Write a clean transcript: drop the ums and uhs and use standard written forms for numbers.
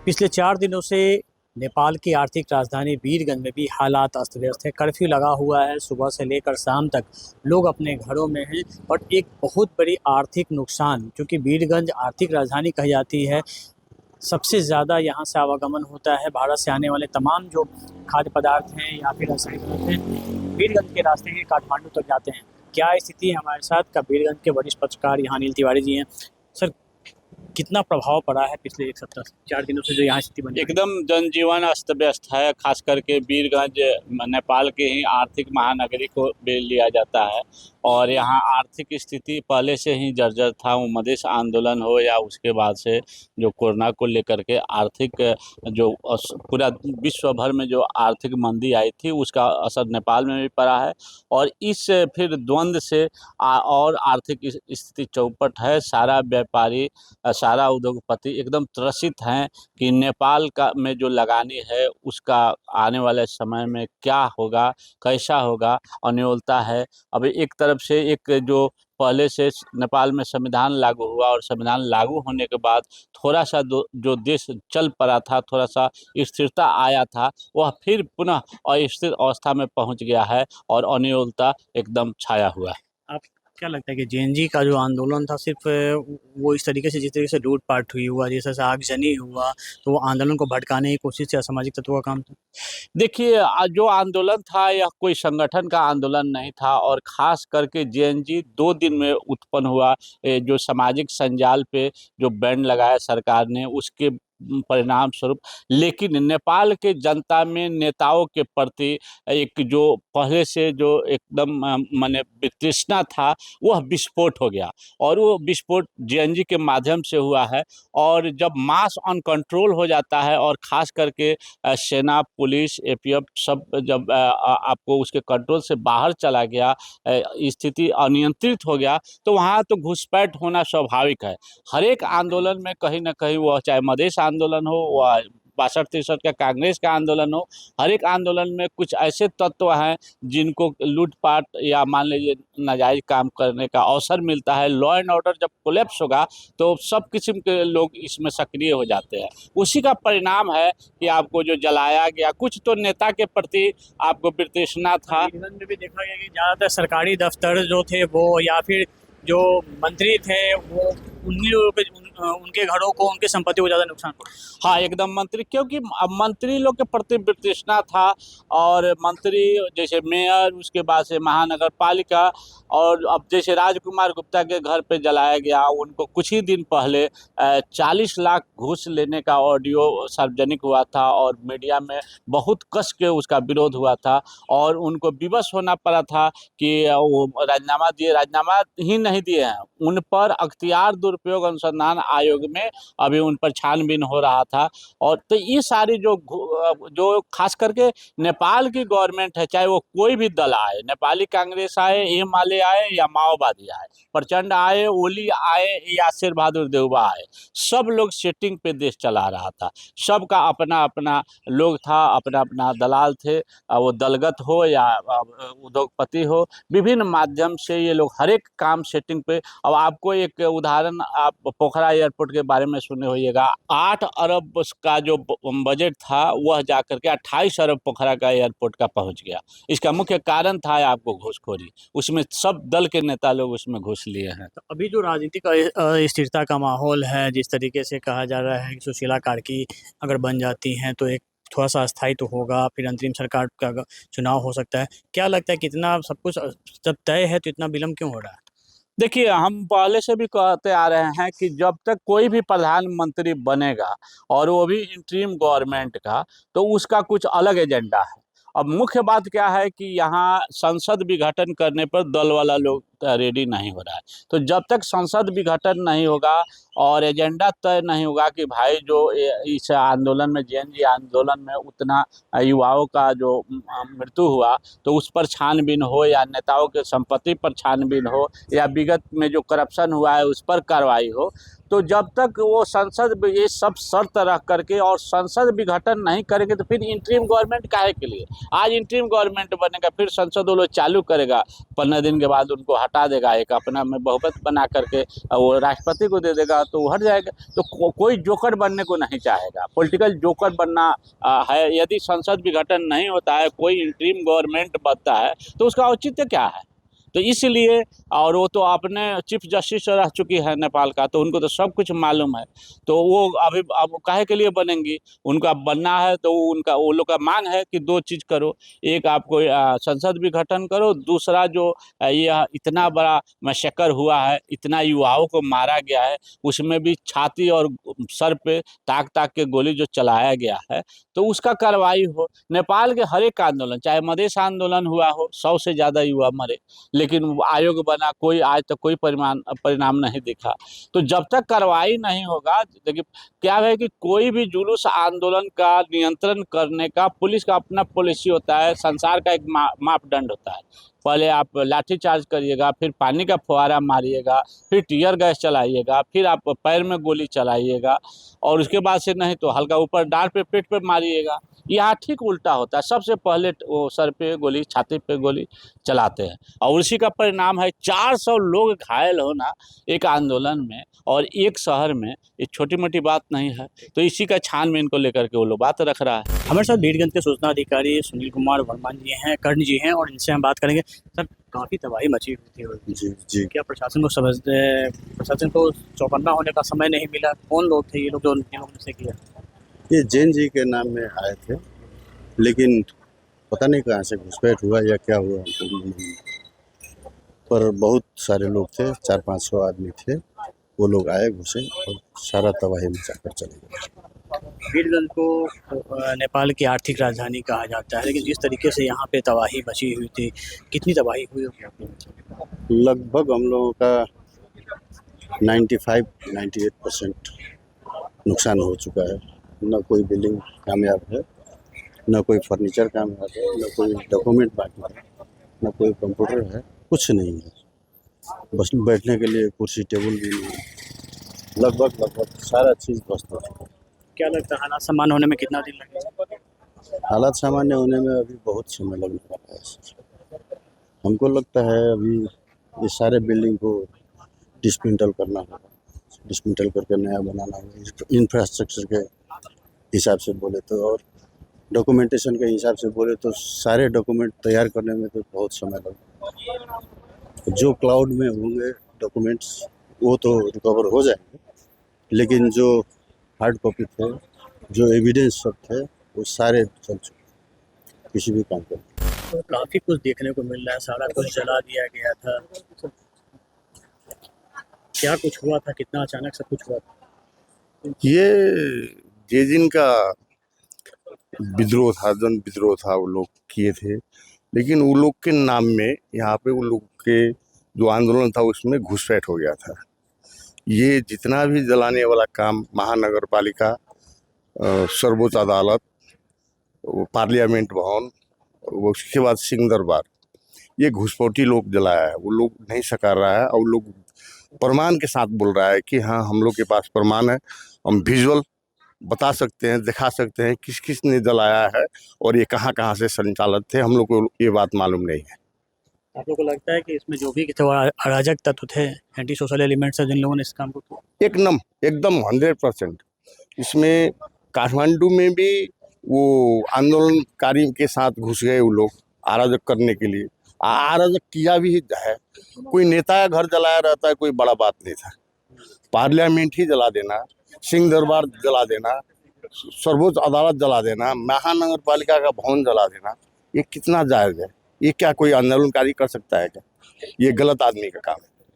पिछले 4 दिनों से नेपाल की आर्थिक राजधानी वीरगंज में भी हालात अस्त व्यस्त है। कर्फ्यू लगा हुआ है, सुबह से लेकर शाम तक लोग अपने घरों में हैं। और एक बहुत बड़ी आर्थिक नुकसान, क्योंकि वीरगंज आर्थिक राजधानी कही जाती है, सबसे ज़्यादा यहाँ से आवागमन होता है। भारत से आने वाले तमाम जो खाद्य पदार्थ हैं या फिर रसायन पदार्थ हैं, वीरगंज के रास्ते ही काठमांडू तक जाते हैं। क्या स्थिति है हमारे साथ का वीरगंज के वरिष्ठ पत्रकार यहाँ अनिल तिवारी जी हैं। सर, कितना प्रभाव पड़ा है पिछले एक सप्ताह से 4 दिनों से जो यहाँ स्थिति बनी? एकदम जनजीवन अस्त व्यस्त है। खास करके वीरगंज नेपाल के ही आर्थिक महानगरी को भी लिया जाता है और यहाँ आर्थिक स्थिति पहले से ही जर्जर था। वो मधेश आंदोलन हो या उसके बाद से जो कोरोना को लेकर के आर्थिक जो पूरा विश्व भर में जो आर्थिक मंदी आई थी उसका असर नेपाल में भी पड़ा है। और इस फिर द्वंद्व से और आर्थिक स्थिति चौपट है। सारा व्यापारी, सारा उद्योगपति एकदम त्रसित हैं कि नेपाल का में जो लगानी है उसका आने वाले समय में क्या होगा, कैसा होगा, अनियोलता है। अभी एक तरफ से एक जो पहले से नेपाल में संविधान लागू हुआ और संविधान लागू होने के बाद थोड़ा सा जो देश चल पड़ा था, थोड़ा सा स्थिरता आया था, वह फिर पुनः अस्थिर अवस्था में पहुंच गया है और अनियोलता एकदम छाया हुआ है। आप क्या लगता है कि जेएनजी का जो आंदोलन था, सिर्फ वो इस तरीके से, जिस तरीके से लूटपाट हुई हुआ, जैसे आगजनी हुआ, तो वो आंदोलन को भड़काने की कोशिश से असामाजिक तत्वों का काम था? देखिए, जो आंदोलन था यह कोई संगठन का आंदोलन नहीं था और ख़ास करके जेएनजी 2 दिन में उत्पन्न हुआ। जो सामाजिक संजाल पे जो बैन लगाया सरकार ने उसके परिणाम स्वरूप। लेकिन नेपाल के जनता में नेताओं के प्रति एक जो पहले से जो एकदम माने वितृष्णा था वह विस्फोट हो गया और वो विस्फोट जेएनजी के माध्यम से हुआ है। और जब मास अनकंट्रोल हो जाता है और ख़ास करके सेना, पुलिस, एपीएफ सब जब आपको उसके कंट्रोल से बाहर चला गया, स्थिति अनियंत्रित हो गया, तो वहाँ तो घुसपैठ होना स्वाभाविक है। हर एक आंदोलन में कहीं ना कहीं, वह चाहे मधेश आंदोलन हो, वह 62-63 का कांग्रेस का आंदोलन हो, हर एक आंदोलन में कुछ ऐसे तत्व हैं जिनको लूटपाट या मान लीजिए नाजायज काम करने का अवसर मिलता है। लॉ एंड ऑर्डर जब कोलैप्स होगा तो सब किस्म के लोग इसमें सक्रिय हो जाते हैं। उसी का परिणाम है कि आपको जो जलाया गया, कुछ तो नेता के प्रति आपको वितृष्णा था। वीरगंज में भी देखा गया कि ज़्यादातर सरकारी दफ्तर जो थे वो, या फिर जो मंत्री थे वो, उन्हीं लोगों के उनके घरों को, उनकी संपत्ति को ज़्यादा नुकसान पहुंचा। हाँ, एकदम मंत्री, क्योंकि अब मंत्री लोग के प्रति वितृष्णा था। और मंत्री जैसे मेयर, उसके बाद से महानगर पालिका, और अब जैसे राजकुमार गुप्ता के घर पे जलाया गया, उनको कुछ ही दिन पहले 40 लाख घूस लेने का ऑडियो सार्वजनिक हुआ था और मीडिया में बहुत कस के उसका विरोध हुआ था और उनको विवश होना पड़ा था कि वो राजीनामा दिए। राजीनामा ही नहीं दिए हैं, उन पर अख्तियार दुरुपयोग अनुसंधान आयोग में अभी उन पर छानबीन हो रहा था। और तो ये सारी जो खास करके नेपाल की गवर्नमेंट है, चाहे वो कोई भी दल आए, नेपाली कांग्रेस आए, एमाले आए या माओवादी आए, प्रचंड आए, ओली आए या शेर बहादुर देउबा आए, सब लोग सेटिंग पे देश चला रहा था। सबका अपना अपना लोग था, अपना अपना दलाल थे, वो दलगत हो या उद्योगपति हो, विभिन्न माध्यम से ये लोग हर एक काम सेटिंग पे। अब आपको एक उदाहरण, आप पोखरा एयरपोर्ट के बारे में सुने होइएगा। 8 अरब का जो बजट था वह जाकर के 28 अरब पोखरा का एयरपोर्ट का पहुंच गया। इसका मुख्य कारण था आपको घूसखोरी। उसमें सब दल के नेता लोग उसमें घुस लिए हैं। तो अभी जो राजनीतिक अस्थिरता का माहौल है, जिस तरीके से कहा जा रहा है कि सुशीला कार्की अगर बन जाती हैं तो एक थोड़ा सा अस्थायी तो होगा, फिर अंतरिम सरकार का चुनाव हो सकता है। क्या लगता है, कितना सब कुछ जब तय है तो इतना विलम्ब क्यों हो रहा है? देखिए, हम पहले से भी कहते आ रहे हैं कि जब तक कोई भी प्रधानमंत्री बनेगा और वो भी इंटरिम गवर्नमेंट का, तो उसका कुछ अलग एजेंडा है। अब मुख्य बात क्या है कि यहाँ संसद विघटन करने पर दल वाला लोग रेडी नहीं हो रहा है। तो जब तक संसद विघटन नहीं होगा और एजेंडा तय नहीं होगा कि भाई जो इस आंदोलन में, जेएनजी आंदोलन में उतना युवाओं का जो मृत्यु हुआ, तो उस पर छानबीन हो या नेताओं के संपत्ति पर छानबीन हो या विगत में जो करप्शन हुआ है उस पर कार्रवाई हो, तो जब तक वो संसद में ये सब शर्त रख करके और संसद विघटन नहीं करेंगे तो फिर इंटरिम गवर्नमेंट काहे के लिए। आज इंटरिम गवर्नमेंट बनेगा, फिर संसद वो लोग चालू करेगा, 15 दिन के बाद उनको हटा देगा, एक अपना में बहुमत बना करके वो राष्ट्रपति को दे देगा, तो वो हट जाएगा। तो कोई जोकर बनने को नहीं चाहेगा, पॉलिटिकल जोकर बनना है। यदि संसद विघटन नहीं होता है, कोई इंटरिम गवर्नमेंट बनता है, तो उसका औचित्य क्या है। तो इसलिए, और वो तो अपने चीफ जस्टिस रह चुकी है नेपाल का, तो उनको तो सब कुछ मालूम है। तो वो अभी अब काहे के लिए बनेंगी, उनका बनना है तो उनका वो लोग का मांग है कि 2 चीज़ करो, एक आपको संसद विघटन करो, दूसरा जो यह इतना बड़ा मशक्कर हुआ है, इतना युवाओं को मारा गया है, उसमें भी छाती और सर पे ताक ताक के गोली जो चलाया गया है, तो उसका कार्रवाई हो। नेपाल के हर एक आंदोलन, चाहे मधेश आंदोलन हुआ हो, 100 से ज़्यादा युवा मरे, लेकिन आयोग बना, कोई आज तक कोई परिणाम नहीं दिखा। तो जब तक कार्रवाई नहीं होगा, देखिए क्या है कि कोई भी जुलूस आंदोलन का नियंत्रण करने का पुलिस का अपना पॉलिसी होता है, संसार का एक मापदंड होता है। पहले आप लाठीचार्ज करिएगा, फिर पानी का फुहारा मारिएगा, फिर टीयर गैस चलाइएगा, फिर आप पैर में गोली चलाइएगा, और उसके बाद से नहीं तो हल्का ऊपर डांड पे, पेट पे मारिएगा। यहाँ ठीक उल्टा होता है, सबसे पहले वो सर पे गोली, छाती पे गोली चलाते हैं, और उसी का परिणाम है 400 लोग घायल होना एक आंदोलन में और एक शहर में। ये छोटी मोटी बात नहीं है। तो इसी का छानबीन को लेकर के वो लोग बात रख रहा है। हमारे साथ बीरगंज के सूचना अधिकारी सुनील कुमार वर्मा जी हैं, कर्ण जी हैं, और इनसे हम बात करेंगे। सर, काफ़ी तबाही मची हुई थी। जी जी। क्या प्रशासन को समझते हैं, प्रशासन को चौकन्ना होने का समय नहीं मिला? कौन लोग थे ये लोग जो इन्होंने से किया? ये जैन जी के नाम में आए थे, लेकिन पता नहीं कहाँ से घुसपैठ हुआ या क्या हुआ, हमको नहीं। पर बहुत सारे लोग थे, 400-500 आदमी थे। वो लोग आए, घुसे और सारा तबाही मचा कर चले गए। बीरगंज को नेपाल की आर्थिक राजधानी कहा जाता है, लेकिन जिस तरीके से यहाँ पे तबाही मची हुई थी, कितनी तबाही हुई होगी आपके? लगभग हम लोगों का 95-98% नुकसान हो चुका है। न कोई बिल्डिंग कामयाब है, न कोई फर्नीचर कामयाब है, न कोई डॉक्यूमेंट बाकी है, न कोई कंप्यूटर है, कुछ नहीं है। बस बैठने के लिए कुर्सी टेबल भी नहीं है। लगभग सारा चीज़ ध्वस्त हो चुका है। क्या लगता है हालात सामान्य होने में कितना दिन लगेगा? हालात सामान्य होने में अभी बहुत समय लगने वाला है। हमको लगता है अभी ये सारे बिल्डिंग को डिसमेंटल करना होगा, डिसमेंटल करके नया बनाना होगा। इंफ्रास्ट्रक्चर के हिसाब से बोले तो, और डॉक्यूमेंटेशन के हिसाब से बोले तो सारे डॉक्यूमेंट तैयार करने में तो बहुत समय लगेगा। जो क्लाउड में होंगे डॉक्यूमेंट्स वो तो रिकवर हो जाएंगे, लेकिन जो हार्ड कॉपी थे, जो एविडेंस सब थे, वो सारे चल चुके, किसी भी काम पर। तो काफ़ी कुछ देखने को मिल रहा है, सारा कुछ जला दिया गया था। क्या कुछ हुआ था, कितना अचानक सब कुछ हुआ था? ये जेजिन का विद्रोह था, जन विद्रोह था, वो लोग किए थे, लेकिन वो लोग के नाम में यहाँ पे वो लोग के जो आंदोलन था उसमें घुसपैठ हो गया था। ये जितना भी जलाने वाला काम, महानगर पालिका, सर्वोच्च अदालत, वो पार्लियामेंट भवन, उसके बाद सिंह दरबार, ये घुसपैठी लोग जलाया है। वो लोग नहीं सकार रहा है, और लोग प्रमाण के साथ बोल रहा है कि हाँ हम लोग के पास प्रमाण है, हम विजुअल बता सकते हैं, दिखा सकते हैं किस किस ने जलाया है और ये कहाँ कहाँ से संचालित थे। हम लोग को ये बात मालूम नहीं है। आप लोग को लगता है कि इसमें जो भी अराजक तत्व थे, एंटी सोशल एलिमेंट्स, जिन लोगों ने इस काम को किया? एकदम 100%। इसमें काठमांडू में भी वो आंदोलनकारी के साथ घुस गए वो लोग अराजक करने के लिए। अराजक किया भी है, कोई नेता का घर जलाया रहता है, कोई बड़ा बात नहीं था। पार्लियामेंट ही जला देना, सिंह दरबार जला देना, सर्वोच्च अदालत जला देना, महानगर पालिका का भवन जला देना, ये कितना जायज़ है? ये क्या कोई आंदोलनकारी कर सकता है क्या? ये गलत आदमी का काम है।